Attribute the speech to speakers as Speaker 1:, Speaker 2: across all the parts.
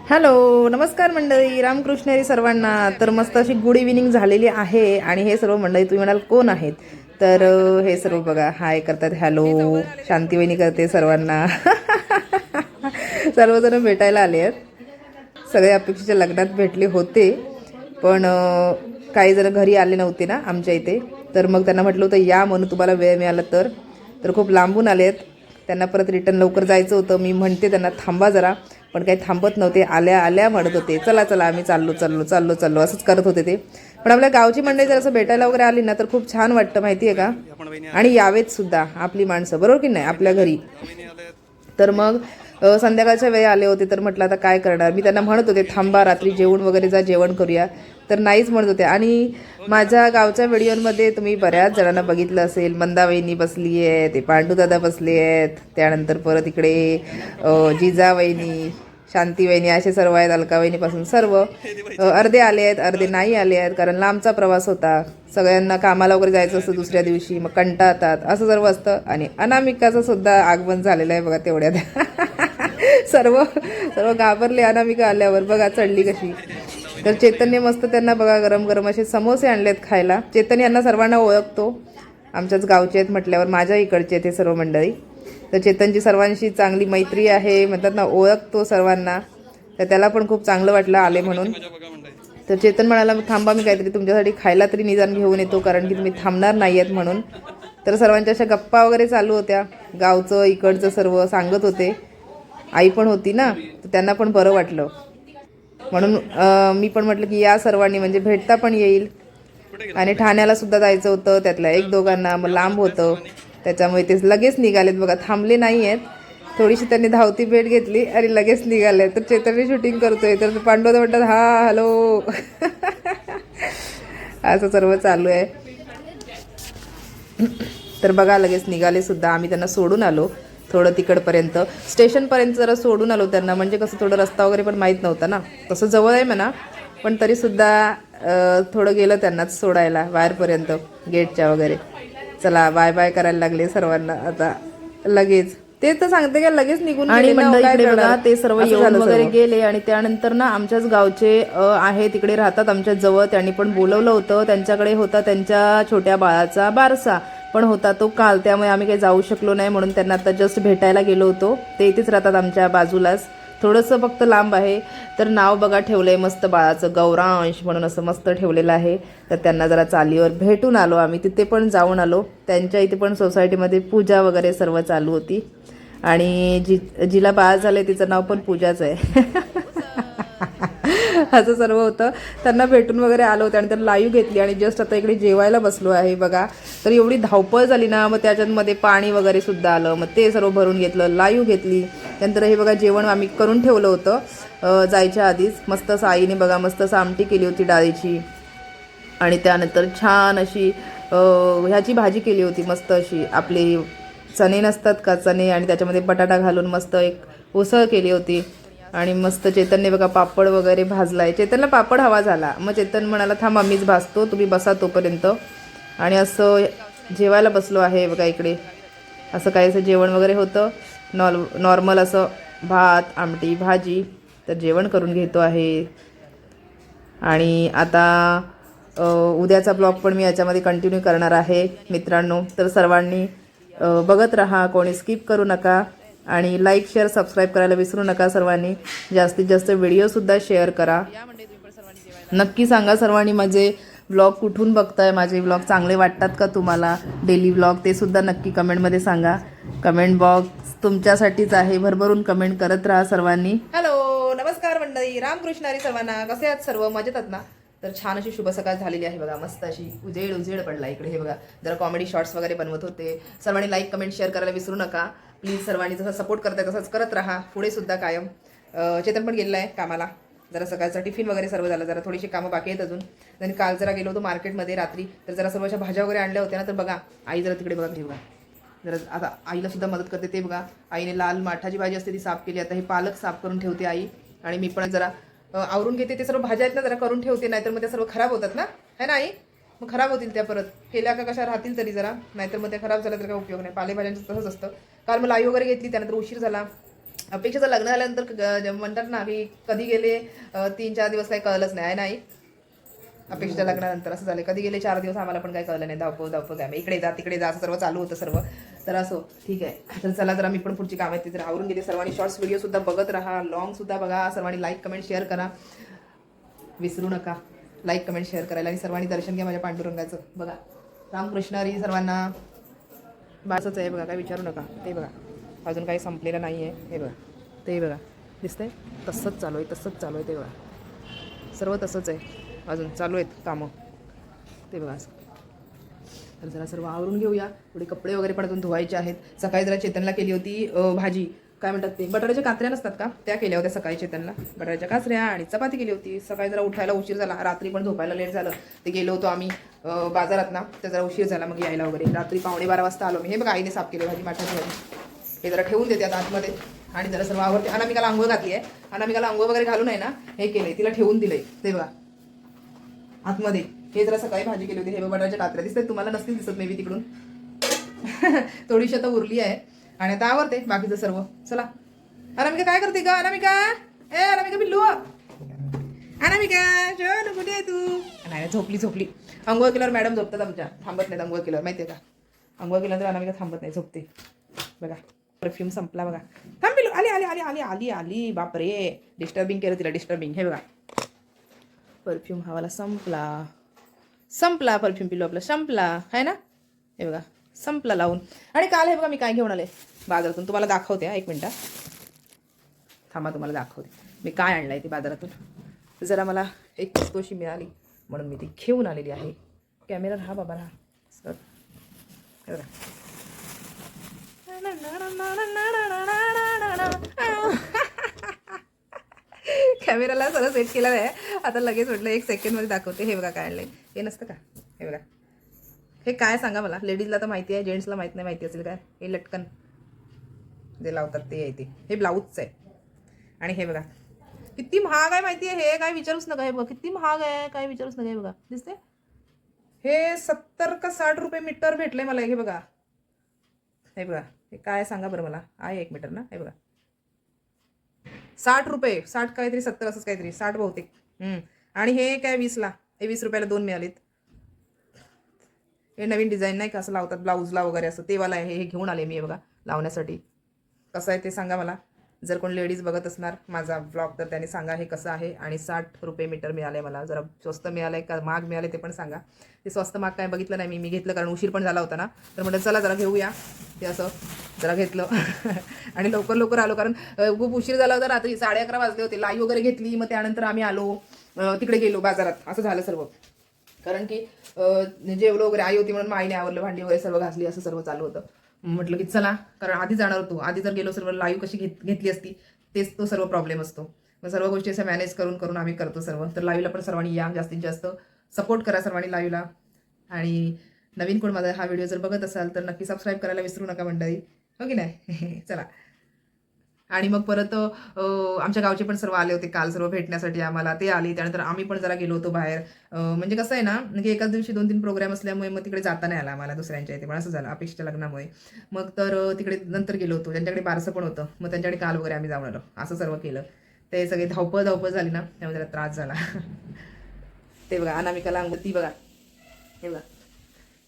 Speaker 1: Hello नमस्कार मंडळी, रामकृष्ण हरी सर्वांना. तर मस्त अशी गुड इव्हिनिंग झालेली आहे आणि हे सर्व मंडळी तुम्ही म्हणाल कोण आहेत, तर हे सर्व बघा हाय करतात, हॅलो शांतीवहिनी करते सर्वांना. सर्वजण भेटायला आले आहेत. सगळे अपेक्षेच्या लग्नात भेटले होते, पण काही जण घरी आले नव्हते ना आमच्या इथे, तर मग त्यांना म्हटलं होतं या म्हणून तुम्हाला वेळ मिळाला तर खूप लांबून आले आहेत. त्यांना परत रिटर्न लवकर जायचं होतं. मी म्हणते त्यांना थांबा जरा, पण काही थांबत नव्हते. आल्या आल्या म्हणत होते चला चला आम्ही चाललो चाललो चाललो चाललो असंच करत होते ते. पण आपल्या गावची मंडळी जर असं भेटायला वगैरे आली ना तर खूप छान वाटतं माहिती आहे का. आणि यावेत सुद्धा आपली माणसं, बरोबर की नाही, आपल्या घरी. तर मग संध्याकाळच्या वेळी आले होते, तर म्हटलं आता काय करणार. मी त्यांना म्हणत होते थांबा रात्री जेवण वगैरे जा, जेवण करूया, तर नाहीच म्हणत होते. आणि माझ्या गावच्या व्हिडिओमध्ये तुम्ही बऱ्याच जणांना बघितलं असेल, मंदावहिनी बसली आहे, ते पांडूदादा बसले आहेत, त्यानंतर परत इकडे जिजावहिनी, शांतीवहिनी असे सर्व आहेत, अलकावहिनीपासून सर्व. अर्धे आले आहेत अर्धे नाही आले आहेत, कारण लांबचा प्रवास होता. सगळ्यांना कामाला वगैरे जायचं असतं दुसऱ्या दिवशी, मग कंटाळतात असं सर्व असतं. आणि अनामिकाचं सुद्धा आगमन झालेलं आहे बघा तेवढ्यात. सर्व सर्व घाबरले अनामिका आल्यावर, बघा चढली कशी. तर चैतन्य मस्त त्यांना बघा गरम गरम असे समोसे आणलेत खायला. चैतन्य यांना सर्वांना ओळखतो, आमच्याच गावचे आहेत म्हटल्यावर, माझ्या इकडचे आहेत हे सर्व मंडळी. तर चेतनची सर्वांशी चांगली मैत्री आहे, म्हणतात ना ओळखतो सर्वांना. तर त्याला पण खूप चांगलं वाटलं आले म्हणून. तर चेतन म्हणाला थांबा मी काहीतरी तुमच्यासाठी खायला तरी निदान घेऊन येतो, कारण की तुम्ही थांबणार नाही आहेत म्हणून. तर सर्वांच्या अशा गप्पा वगैरे चालू होत्या, गावचं इकडचं सर्व सांगत होते. आई पण होती ना, तर त्यांना पण बरं वाटलं. म्हणून मी पण म्हटलं की या सर्वांनी, म्हणजे भेटता पण येईल. आणि ठाण्याला सुद्धा जायचं होतं त्यातल्या एक दोघांना, मग लांब होतं त्याच्यामुळे ते लगेच निघालेत बघा, थांबले नाही आहेत. थोडीशी त्यांनी धावती भेट घेतली आणि लगेच निघाले. तर चैतन्य शूटिंग करतोय, तर पांडवदा म्हणतात हा हॅलो. असं सर्व चालू आहे. तर बघा लगेच निघाले सुद्धा. आम्ही त्यांना सोडून आलो थोडं तिकडपर्यंत, स्टेशनपर्यंत जरा सोडून आलो त्यांना, म्हणजे कसं थोडं रस्ता वगैरे पण माहीत नव्हता ना. तसं जवळ आहे म्हणा, पण तरीसुद्धा थोडं गेलं त्यांनाच सोडायला बाहेरपर्यंत गेटच्या वगैरे. चला बाय बाय करायला लागले सर्वांना आता लगेच. ते तर सांगते का लगेच निघून गेले ना, काय करणार. ते सर्व येऊन वगैरे गेले. आणि त्यानंतर ना आमच्याच गावचे आहे तिकडे राहतात आमच्या जवळ, त्यांनी पण बोलवलं होतं. त्यांच्याकडे होता त्यांच्या छोट्या बाळाचा बारसा पण होता तो काल, त्यामुळे आम्ही काही जाऊ शकलो नाही. म्हणून त्यांना आता जस्ट भेटायला गेलो होतो. ते इथेच राहतात आमच्या बाजूलाच, थोडंसं फक्त लांब आहे. तर नाव बघा ठेवलंय मस्त बाळाचं, गौरांश म्हणून असं मस्त ठेवलेलं आहे. तर त्यांना जरा चालीवर भेटून आलो आम्ही, तिथे पण जाऊन आलो. त्यांच्या इथे पण सोसायटीमध्ये पूजा वगैरे सर्व चालू होती. आणि जिला बाळ झालंय तिचं नाव पण पूजाच आहे. असं सर्व होतं. त्यांना भेटून वगैरे आलो होतं आणि त्यांना लाईव्ह घेतली. आणि जस्ट आता इकडे जेवायला बसलो आहे बघा. तर एवढी धावपळ झाली ना, मग त्याच्यामध्ये पाणी वगैरे सुद्धा आलं, मग ते सर्व भरून घेतलं, लाईव्ह घेतली. त्यानंतर हे बघा जेवण आम्ही करून ठेवलं होतं जायच्या आधीच. मस्त असं आईने बघा मस्त असं आमटी केली होती डाळीची. आणि त्यानंतर छान अशी ह्याची भाजी केली होती मस्त अशी, आपली चणे नसतात का चणे, आणि त्याच्यामध्ये बटाटा घालून मस्त एक उसळ केली होती. आणि मस्त चेतनने बघा पापड वगैरे भाजलाय. चेतनला पापड हवा झाला, मग चेतन म्हणाला थांबा मीच भाजतो, तुम्ही बसा तोपर्यंत. आणि असं जेवायला बसलो आहे बघा इकडे. असं काही असं जेवण वगैरे होतं, नॉर्मल असं भात आमटी भाजी. तर जेवण करून घेतो आहे. आणि आता उद्याचा ब्लॉग पण मी याच्यामध्ये कंटिन्यू करणार आहे मित्रांनो. तर सर्वांनी बघत राहा, कोणी स्किप करू नका. आणि लाईक शेअर सबस्क्राईब करायला विसरू नका सर्वांनी. जास्तीत जास्त व्हिडिओसुद्धा शेअर करा. नक्की सांगा सर्वांनी माझे व्लॉग कुठून बघताय, माझे व्लॉग चांगले वाटतात का तुम्हाला, डेली व्लॉग, ते सुद्धा नक्की कमेंटमध्ये सांगा. कमेंट बॉक्स तुमच्यासाठीच आहे, भरभरून कमेंट करत राहा सर्वांनी. हॅलो नमस्कार मंडळी, रामकृष्ण हरी सर्वांना. कसे आहात सर्व, मजेत आहात ना. तर छान अशी शुभ सकाळ झालेली आहे बघा, मस्त अशी उजेड पडला इकडे. हे बघा जरा कॉमेडी शॉर्ट्स वगैरे बनवत होते. सर्वांनी लाईक कमेंट शेअर करायला विसरू नका प्लीज. सर्वांनी जसं सपोर्ट करताय तसंच करत राहा पुढे सुद्धा कायम. चेतन पण गेलेला आहे कामाला, जरा सकाळचा टिफिन वगैरे सर्व झालं, जरा थोडीशी कामं बाकी आहेत अजून. आणि काल जरा गेलो होतो मार्केटमध्ये रात्री, तर जरा सर्व अशा भाज्या वगैरे आणल्या होत्या ना. तर बघा आई जरा तिकडे बघा, बघा जरा आता आईला सुद्धा मदत करते. ते बघा आईने लाल माठाची भाजी असते ती साफ केली, आता हे पालक साफ करून ठेवते आई. आणि मी पण जरा आवरून घेते. ते सर्व भाज्या आहेत ना जरा करून ठेवते, नाहीतर मग त्या सर्व खराब होतात ना, है ना आई. मग खराब होतील त्या, परत केल्या का कशा राहतील तरी जरा, नाहीतर मग त्या खराब झाल्या तर काय उपयोग नाही. पालेभाज्यांचं तसंच असतं. काल मला आई वगैरे घेतली, त्यानंतर उशीर झाला. अपेक्षाचं लग्न झाल्यानंतर म्हणतात ना की कधी गेले 3-4 दिवस काही कळलंच नाही. अपेक्षेच्या लग्नानंतर असं झालं, कधी गेले 4 दिवस आम्हाला पण काही कळलं नाही. धावपळ काय इकडे जा तिकडे जा असं सर्व चालू होतं सर्व. तर असो ठीक आहे. तर चला जरा मी पण पुढची कामं आहेत तिथे आवरून घेते. सर्वांनी शॉर्ट्स व्हिडिओ सुद्धा बघत राहा, लॉंग सुद्धा बघा. सर्वांनी लाईक कमेंट शेअर करा, विसरू नका लाईक कमेंट शेअर करायला. आणि सर्वांनी दर्शन घ्या माझ्या पांडुरंगाचं. बघा रामकृष्ण हरी सर्वांना. बासच आहे बघा, काय विचारू नका. ते बघा अजून काही संपलेलं नाही आहे. हे बघा ते बघा दिसतंय, तसंच चालू आहे ते बघा, सर्व तसंच आहे, अजून चालू आहेत कामं ते बघा असं. तर जरा सर्व आवरून घेऊया. थोडे कपडे वगैरे पण अजून धुवायचे आहेत. सकाळी जरा चेतनला केली होती भाजी, काय म्हणतात ते बटाट्याच्या काचऱ्या नसतात का, त्या केल्या होत्या सकाळी चेतनला. बटाट्याच्या काचऱ्या आणि चपाती केली होती. सकाळी जरा उठायला उशीर झाला, रात्री पण झोपायला लेट झालं. ते गेलो होतो आम्ही बाजारात ना, तर जरा उशीर झाला मग यायला वगैरे. रात्री 11:15 वाजता आलो मी. हे बघा आईने साफ केली भाजी माठाची भाजी. हे जरा ठेवून देते आता आतमध्ये आणि जरा सर्व आवडते. अनामिकाला आंघोळ घातली आहे. अनामिकाला आंघोळ वगैरे घालून आहे ना हे केलंय, तिला ठेवून दिलंय ते बघा आतमध्ये. हे जरा सकाळी भाजी केली होती. हे बटाट्याच्या काचऱ्या दिसतात तुम्हाला, नसतील दिसत मे बी तिकडून. थोडीशी आता उरली आहे आणि आता आवडते बाकीचं सर्व. चला अनामिका काय करते का, अनामिका ए अनामिका पिल्लू, अनामिका शोन कुठे आहे तू. नाही झोपली. आंघोळ केल्यावर मॅडम झोपतात आमच्या, थांबत नाहीत आंघोळ केल्यावर, माहिती आहे का. आंघोळ केल्यानंतर अनामिका थांबत नाही, झोपते. बघा परफ्यूम संपला बघा. थांब पिल्लू, आली बापरे, डिस्टर्बिंग केलं तिला, डिस्टर्बिंग. हे बघा परफ्यूम हवाला संपला परफ्यूम पिल्लू आपला संपला आहे ना. हे बघा संपला लावून. आणि काल हे बघा मी काय घेऊन आले बाजारातून, तुम्हाला दाखवते. एक मिनटं थांबा, तुम्हाला दाखवते मी काय आणलं आहे ते बाजारातून. जरा मला एक वस्तू अशी मिळाली म्हणून मी ती घेऊन आलेली आहे. कॅमेरा राहा बाबा राहा सर. हे बघा कॅमेराला सगळं सेट केलं आहे आता, लगेच म्हटलं 1 सेकंडमध्ये दाखवते. हे बघा काय आणलंय, हे नसतं का. हे बघा हे काय सांगा मला, लेडीजला तर माहिती आहे, जेंट्सला माहीत नाही. माहिती असेल काय, हे लटकन जे लावतात ते आहे ते. हे ब्लाऊजचं आहे. आणि हे बघा किती महाग आहे माहिती आहे, हे काय विचारूच नका. हे बघा किती महाग आहे, काय विचारूच नका. हे बघा दिसते, हे 70 का 60 रुपये मीटर भेटले मला. हे बघा, हे बघा हे काय सांगा बरं मला, आहे 1 मीटर ना. हे बघा 60 रुपये, 60 काहीतरी 70 असंच काहीतरी, 60 बहुतेक. आणि हे काय 20ला, हे 20 रुपयाला 2 मिळालेत. हे नवीन डिझाईन नाही का, असं लावतात ब्लाऊजला वगैरे असं, ते वाला आहे. हे घेऊन आले मी बघा लावण्यासाठी. कसं आहे ते सांगा मला. जर कोण लेडीज बघत असणार माझा ब्लॉग तर त्यांनी सांगा हे कसं आहे. आणि 60 रुपये मीटर मिळाले मला. जरा स्वस्त मिळालं का महाग मिळाले ते पण सांगा. ते स्वस्त महाग काय बघितलं नाही मी घेतलं कारण उशीर पण झाला होता ना, तर म्हटलं चला जरा घेऊया. ते असं जरा घेतलं आणि लवकर आलो कारण खूप उशीर झाला होता. रात्री 11:30 वाजले होते. लाईव्ह वगैरे घेतली, मग त्यानंतर आम्ही आलो तिकडे गेलो बाजारात. असं झालं सर्व, कारण की जेवलो वगैरे आई होती म्हणून आईने आवरलं, भांडी वगैरे सर्व घासली, असं सर्व चालू होतं. म्हटलं की चला, कारण आधी जाणार होतो. आधी जर गेलो सर्व लाईव्ह कशी घेतली असती, तेच तो सर्व प्रॉब्लेम असतो. मग सर्व गोष्टी असं मॅनेज करून आम्ही करतो सर्व. तर लाईव्हला पण सर्वांनी या, जास्तीत जास्त सपोर्ट करा सर्वांनी लाईव्हला. आणि नवीन कोण माझा हा व्हिडिओ जर बघत असाल तर नक्की सबस्क्राईब करायला विसरू नका मंडळी, हो की नाही. चला. आणि मग परत आमच्या गावचे पण सर्व आले होते काल सर्व भेटण्यासाठी आम्हाला, ते आले. त्यानंतर आम्ही पण जरा गेलो होतो बाहेर. म्हणजे कसं आहे ना, म्हणजे एकाच दिवशी 2-3 प्रोग्राम असल्यामुळे मग तिकडे जाता नाही आला आम्हाला दुसऱ्यांच्या इथे. पण असं झालं अपेक्षेच्या लग्नामुळे. मग तर तिकडे नंतर गेलो होतो, त्यांच्याकडे बारसं पण होतं, मग त्यांच्याकडे काल वगैरे आम्ही जाऊन आलो. असं सर्व केलं. ते सगळे धावपळ झाली ना, त्यामुळे जरा त्रास झाला. ते बघा अनामिकाला अंघोळ, ती बघा हे बघा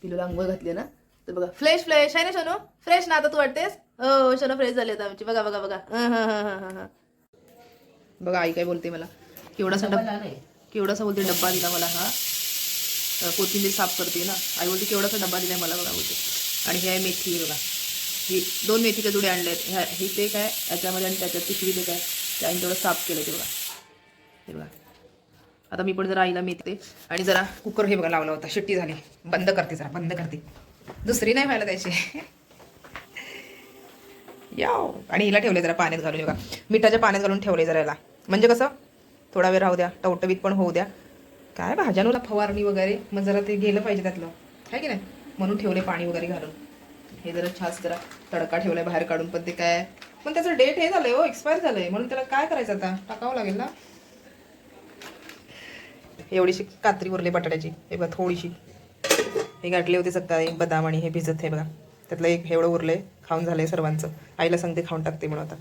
Speaker 1: पिलूला अंघोळ घातली ना, तर बघा फ्रेश आहे ना सोनू, फ्रेश ना आता तू वाटतेस. हो सोनू फ्रेश झाली आता आमची. बघा बघा आई काय बोलते मला, केवढासा बोलते डब्बा दिला मला. हा कोथिंबीर साफ करते ना, आई बोलते केवढासा डब्बा दिलाय मला बघा बोलते. आणि हे आहे मेथी. बघा ही 2 मेथीचे जुडे आणले आहेत. हे ते काय याच्यामध्ये आणि त्याच्यात पिशवी ते काय त्याने तेवढं साफ केलं ते बघा. हे बघा आता मी पण जरा आईला मेथते. आणि जरा कुकर हे बघा लावला होता, शिट्टी झाली, बंद करते, दुसरी नाही व्हायला त्याची. याव. आणि हिला ठेवले जरा पाण्यात घालून, बघा मिठाच्या पाण्यात घालून ठेवले जरा याला, म्हणजे कसं थोडा वेळ राहू द्या, टवटवीत पण होऊ द्या. काय भाज्यांना फवारणी वगैरे, मग जरा ते गेलं पाहिजे त्यातलं, आहे की नाही, म्हणून ठेवले पाणी वगैरे घालून. हे जरा छास जरा तडका ठेवलाय बाहेर काढून. पण ते काय, पण त्याचं डेट हे झालंय हो, एक्सपायर झालंय, म्हणून त्याला काय करायचं आता, टाकावं लागेल ना. एवढीशी कात्री उरली बटाट्याची. हे बघा थोडीशी हे घातले होते सकाळी बदाम आणि हे भिजत. हे बघा त्यातलं एक एवढं उरलंय, खाऊन झालंय सर्वांचं. आईला सांगते खाऊन टाकते म्हणून आता.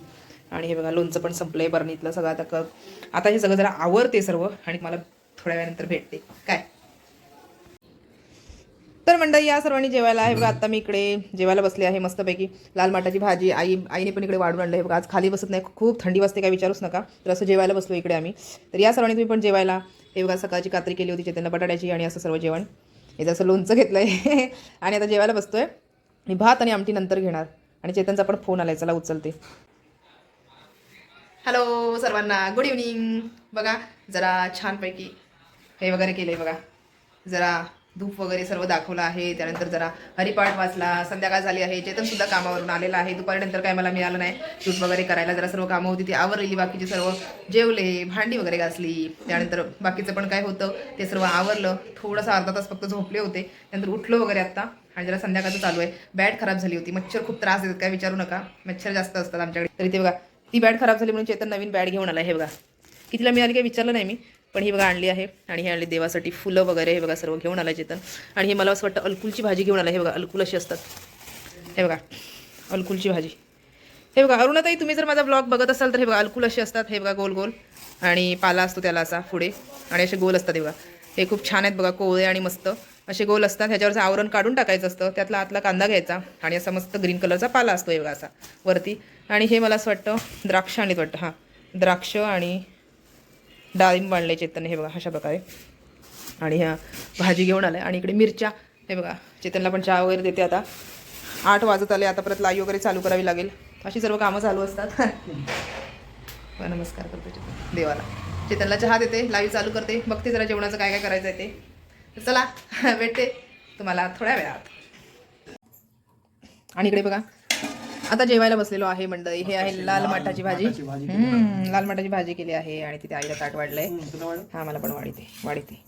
Speaker 1: आणि हे बघा लोणचं पण संपलंय बरणीतलं सगळं. आता हे सगळं जरा आवरते सर्व आणि मला थोड्या वेळानंतर भेटते काय. तर मंडळी या सर्वांनी जेवायला आहे बघा. आता मी इकडे जेवायला बसले आहे मस्तपैकी. लाल माटाची भाजी आईने पण इकडे वाढून आणलं आहे बघा. आज खाली बसत नाही, खूप थंडी वाजते, काय विचारूच नका. तर असं जेवायला बसलो इकडे आम्ही. तर या सर्वांनी तुम्ही पण जेवायला. हे बघा सकाळची कात्री केली होती चेतनला बटाट्याची आणि असं सर्व जेवण. हे जसं लोणचं घेतलं आहे आणि आता जेवायला बसतोय. मी भात आणि आमटी नंतर घेणार. आणि चेतनचा पण फोन आलाय, चला उचलते. हॅलो सर्वांना, गुड इव्हनिंग. बघा जरा छानपैकी हे वगैरे केलं आहे बघा. जरा धूप वगैरे सर्व दाखवलं आहे. त्यानंतर जरा हरिपाठ वाचला. संध्याकाळ झाली आहे. चेतनसुद्धा कामावरून आलेला आहे. दुपारी नंतर काय मला मिळालं नाही शूट वगैरे करायला. जरा सर्व कामं होती ती आवरलेली. बाकीचे सर्व जेवले, भांडी वगैरे घासली. त्यानंतर बाकीचं पण काय होतं ते सर्व आवरलं. थोडंसं अर्धा तास फक्त झोपले होते. त्यानंतर उठलो वगैरे आत्ता. आणि जरा संध्याकाळचं चालू आहे. बॅट खराब झाली होती. मच्छर खूप त्रास देतात, काय विचारू नका. मच्छर जास्त असतात आमच्याकडे. तरी ते बघा ती बॅट खराब झाली म्हणून चेतन नवीन बॅट घेऊन आला. हे बघा कितीला मिळाली काय विचारलं नाही मी, पण ही बघा आणली आहे. आणि हे आणली देवासाठी फुलं वगैरे. हे बघा सर्व घेऊन आला चेतन. आणि हे मला असं वाटतं अलकुलची भाजी घेऊन आला. हे बघा अलकुल अशी असतात. हे बघा अलकुलची भाजी. हे बघा अरुणाताई, तुम्ही जर माझा ब्लॉग बघत असाल तर हे बघा अलकुल अशी असतात. हे बघा गोल गोल आणि पाला असतो त्याला असा पुढे आणि असे गोल असतात. हे बघा हे खूप छान आहेत बघा, कोवळे आणि मस्त असे गोल असतात. ह्याच्यावरचं आवरण काढून टाकायचं असतं. त्यातला आतला कांदा घ्यायचा आणि असा मस्त ग्रीन कलरचा पाला असतो हे बघा असा वरती. आणि हे मला असं वाटतं द्राक्ष आणलीत वाटतं. हां द्राक्ष आणि डाळिंब आणले चेतन. हे बघा अशा प्रकारे. आणि ह्या भाजी घेऊन आल्या. आणि इकडे मिरच्या. हे बघा चेतनला पण चहा वगैरे देते. आता 8 वाजत आले. आता परत लाईव्ह वगैरे चालू करावी लागेल. अशी सर्व कामं चालू असतात. नमस्कार करतो चेतन देवाला. चेतनला चहा देते, लाईव्ह चालू करते, बघते जरा जेवणाचं काय काय करायचं आहे ते. तर चला भेटते तुम्हाला थोड्या वेळात. आणि इकडे बघा आता जेवायला बसलेलो आहे मंडळी. हे आहे लाल माठाची भाजी. लाल माठाची भाजी केली आहे. आणि तिथे आईला ताट वाढलंय. हा मला पण वाढते.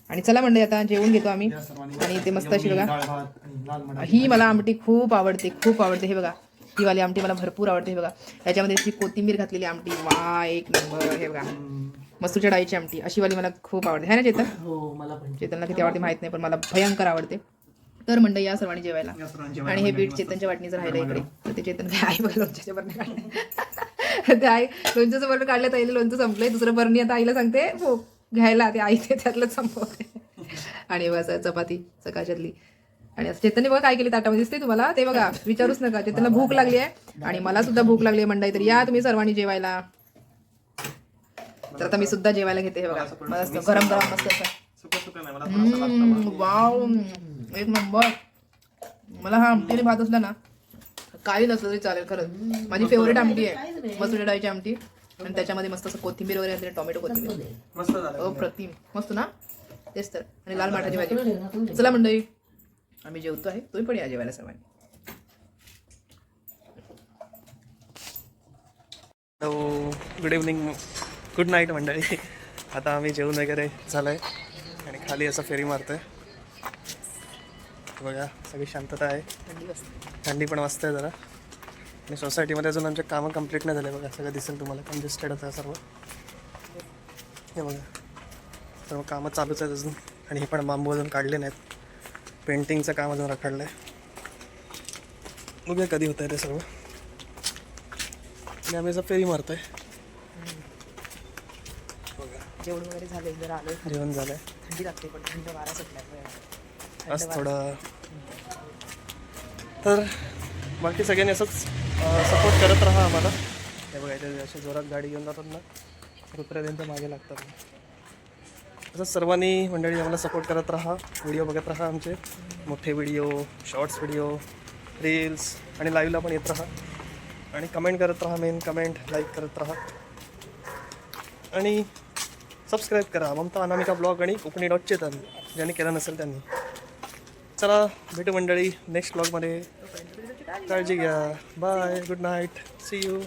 Speaker 1: आणि चला मंडळी आता जेवून घेतो आम्ही. आणि ते मस्त अशी बघा ही मला आमटी खूप आवडते. हे बघा ही वाली आमटी मला भरपूर आवडते. हे बघा याच्यामध्ये ती कोथिंबीर घातलेली आमटी, वा एक नंबर. हे बघा मसूरच्या डाळीची आमटी अशी वाली मला खूप आवडते. है ना चेतन? हो मला पण. चेतनला किती आवडते माहित नाही, पण मला भयंकर आवडते. तर मंडळी या सर्वांनी जेवायला. आणि हे बीट चेतनच्या वाटणीचं राहिलं इकडे. तर ते चेतन काय आई बघा लोणच्याच्या बरणी काढले. ते आई लोणच्याचं बरणं काढलं तर आईला लोणचं संपलंय. दुसरं बरणी आता आईला सांगते हो घ्यायला. ते आई ते त्यातलं संपवते. आणि बघा चपाती सकाळच्यातली. आणि चेतनने बघा काय केली ताटामध्ये दिसते तुम्हाला ते बघा, विचारूच नका. चेतनला भूक लागली आहे आणि मला सुद्धा भूक लागली आहे मंडळी. तर या तुम्ही सर्वांनी जेवायला. तर आता मी सुद्धा जेवायला घेते. हे बघा मस्त गरम गरम मस्त असं. वाव एक नंबर. मला हा आमटीने भात असला ना काही नसलं तरी चालेल खरंच. माझी फेवरेट आमटी आहे मसूरच्या डाळीची आमटी. आणि त्याच्यामध्ये मस्त असं कोथिंबीर वगैरे असते, टोमॅटो कोथिंबीर अप्रतिम मस्त ना. तेच तर. आणि लाल माठाची भाजी. चला मंडळी आम्ही जेवतो आहे, तुम्ही पण या जेवायला सर्वांनी.
Speaker 2: Hello good evening, good night मंडळी. आता आम्ही जेवण वगैरे झालं आहे आणि खाली असं फेरी मारतो आहे. बघा सगळी शांतता आहे. थंडी पण वाजते जरा. आणि सोसायटीमध्ये अजून आमचे कामं कंप्लीट नाही झाले. बघा सगळं दिसेल तुम्हाला, कंजेस्टेडच आहे सर्व. हे बघा सर्व कामं चालूच आहेत अजून. आणि हे पण बांबू अजून काढले नाहीत. पेंटिंगचं काम अजून रखडलं आहे. बघूया कधी होतं आहे ते सर्व. आणि आम्ही असं फेरी मारतो आहे.
Speaker 1: जेवण वगैरे झाले, जरा आलोय.
Speaker 2: जेवण झालं आहे.
Speaker 1: थंडी लागते पण थंड वारा सुटलाय
Speaker 2: आज थोडं. तर बाकी सगळ्यांनी असंच सपोर्ट करत राहा आम्हाला. हे बघायचं अशा जोरात गाडी घेऊन जातात ना रुपऱ्यांच्या मागे लागतात. असंच सर्वांनी मंडळी आम्हाला सपोर्ट करत राहा. व्हिडिओ बघत राहा आमचे मोठे व्हिडिओ, शॉर्ट्स व्हिडिओ, रील्स आणि लाईव्हला पण येत राहा. आणि कमेंट करत राहा. मेन कमेंट लाईक करत राहा. आणि सबस्क्राईब करा ममता अनामिका ब्लॉग आणि कोकणी.चेतन ज्यांनी केलं नसेल त्यांनी. चला भेटू मंडळी नेक्स्ट ब्लॉगमध्ये. काळजी घ्या. Bye, good night, see you.